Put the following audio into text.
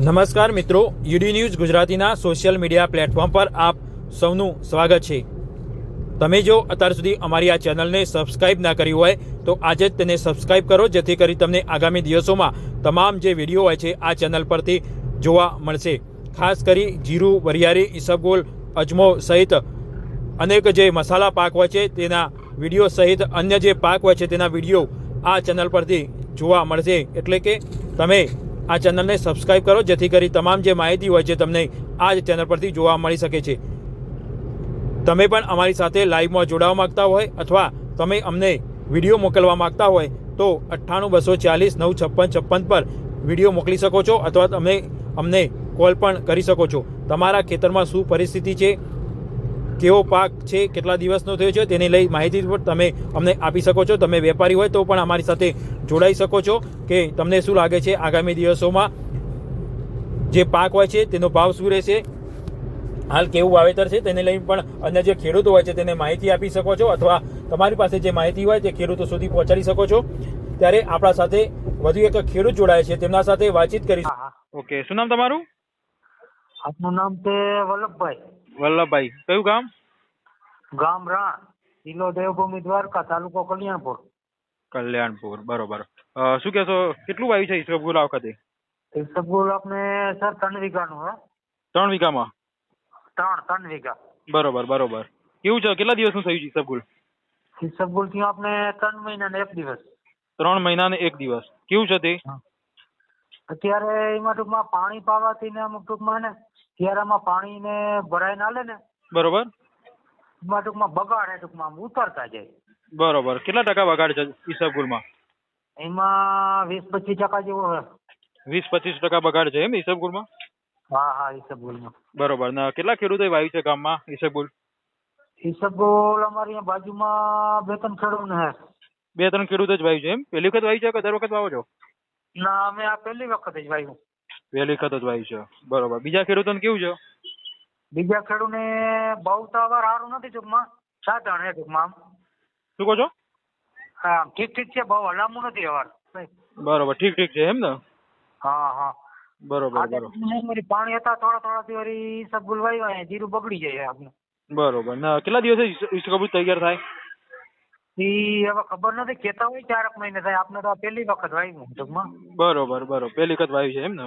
નમસ્કાર મિત્રો, UD news ગુજરાતીના સોશિયલ મીડિયા પ્લેટફોર્મ પર આપ સૌનું સ્વાગત છે। તમે જો અત્યાર સુધી અમારી આ ચેનલને સબસ્ક્રાઇબ ના કરી હોય તો આજે જ તેને સબસ્ક્રાઇબ કરો, જેથી કરી તમને આગામી દિવસોમાં તમામ જે વિડીયો હોય છે આ ચેનલ પરથી જોવા મળશે। ખાસ કરી જીરું, વરિયાળી, ઈસબગોલ, અજમો સહિત અનેક જે મસાલા પાક હોય છે તેના વિડીયો સહિત અન્ય જે પાક હોય છે તેના વિડીયો આ ચેનલ પરથી જોવા મળશે। એટલે કે તમે આ ચેનલને સબસ્ક્રાઇબ કરો, જેથી કરી તમામ જે માહિતી હોય છે તમને આ જ ચેનલ પરથી જોવા મળી શકે છે। તમે પણ અમારી સાથે લાઈવમાં જોડાવા માંગતા હોય અથવા તમે અમને વિડીયો મોકલવા માંગતા હોય તો 9824495656 પર વિડીયો મોકલી શકો છો અથવા તમે અમને કોલ પણ કરી શકો છો। તમારા ખેતરમાં શું પરિસ્થિતિ છે, કેવો પાક છે, કેટલા દિવસનો થયો છે તેને લઈ માહિતી પણ તમે અમને આપી શકો છો। તમે વેપારી હોય તો પણ અમારી સાથે જોડાઈ શકો છો કે તમને શું લાગે છે આગામી દિવસોમાં જે પાક હોય છે તેનો ભાવ શું રહેશે, હાલ કેવું વાવેતર છે તેને લઈ પણ અન્ય જે ખેડૂતો હોય છે તેને માહિતી આપી શકો છો અથવા તમારી પાસે જે માહિતી હોય તે ખેડૂતો સુધી પહોંચાડી શકો છો। ત્યારે આપણા સાથે વધુ એક ખેડૂત જોડાય છે, તેમના સાથે વાતચીત કરીશું। ઓકે, શું નામ તમારું? આપનું નામ છે વલ્લભભાઈ। વલ્લભભાઈ, કયું ગામ? ગામ રાણ, જિલ્લો દેવભૂમિ દ્વારકા, તાલુકો કલ્યાણપુર। કલ્યાણપુર, બરોબર। શું કહેશો, કેટલું વાવ્યું છે ઈસબગુલ આ વખતે? ઈસબગુલ આપણે સર 3 વીઘાનું હે। 3 વીઘામાં? 3 વીઘા। બરોબર બરોબર। કેવું છે, કેટલા દિવસનું થયું છે ઈસબગુલ? ઈસબગુલ થી આપણે 3 મહિના ને 1 દિવસ। 3 મહિના ને 1 દિવસ કેવું છે તે? અત્યારે એમાં ટૂંકમાં પાણી પાવાથી ને અમુક ટૂંકમાં ને ક્યારામાં પાણી ને ભરાઈ ના લે ને, બરોબર, એમાં ટૂંકમાં બગાડે, ટૂંકમાં ઉતરતા જાય। બરોબર। કેટલા ટકા બગાડ છે ઈસબગુલમાં? એમાં 20-25% જેવો હે। 20-25% બગાડ છે એમ ઈસબગુલમાં? હા હા, ઈસબગુલમાં। બરોબર। ને કેટલા ખેડૂતોએ વાવ્યું છે ગામમાં ઈસબગુલ? ઈસબગુલ અમારી અહીંયા બાજુમાં 2-3 ખેડૂત હે। 2-3 ખેડૂતો જ વાવ્યું છે એમ? પહેલી વખત વાવ્યું છે કે દર વખત વાવો છો? ના, અમે આ પહેલી વખત જ વાવ્યું। પહેલી વખત જ વાવ્યું છે, બરોબર। બીજા ખેડૂતોને કેવું છે? બીજા ખેડૂતને બહુ તો અવાર સારું નથી, ટૂંકમાં સાધારણ હે ટૂંકમાં આમ। શું કહો છો? હા, ઠીક ઠીક છે, બહુ હલામું નથી અવાર। બરોબર, ઠીક ઠીક છે એમ ને? હા હા, બરોબર આજે બરોબર પાણી હતા થોડા થી ઈસબગુલ વાવ્યા, જીરું બગડી જાય આપણે। બરોબર। ને કેટલા દિવસે ઈસબગુલ તૈયાર થાય? ઈ હવે ખબર નથી, કેતા હોય 4 મહિને થાય, આપણે તો આ પહેલી વખત વાવ્યું ટૂંકમાં। બરોબર બરોબર, પહેલી વખત વાવ્યું છે એમ ને?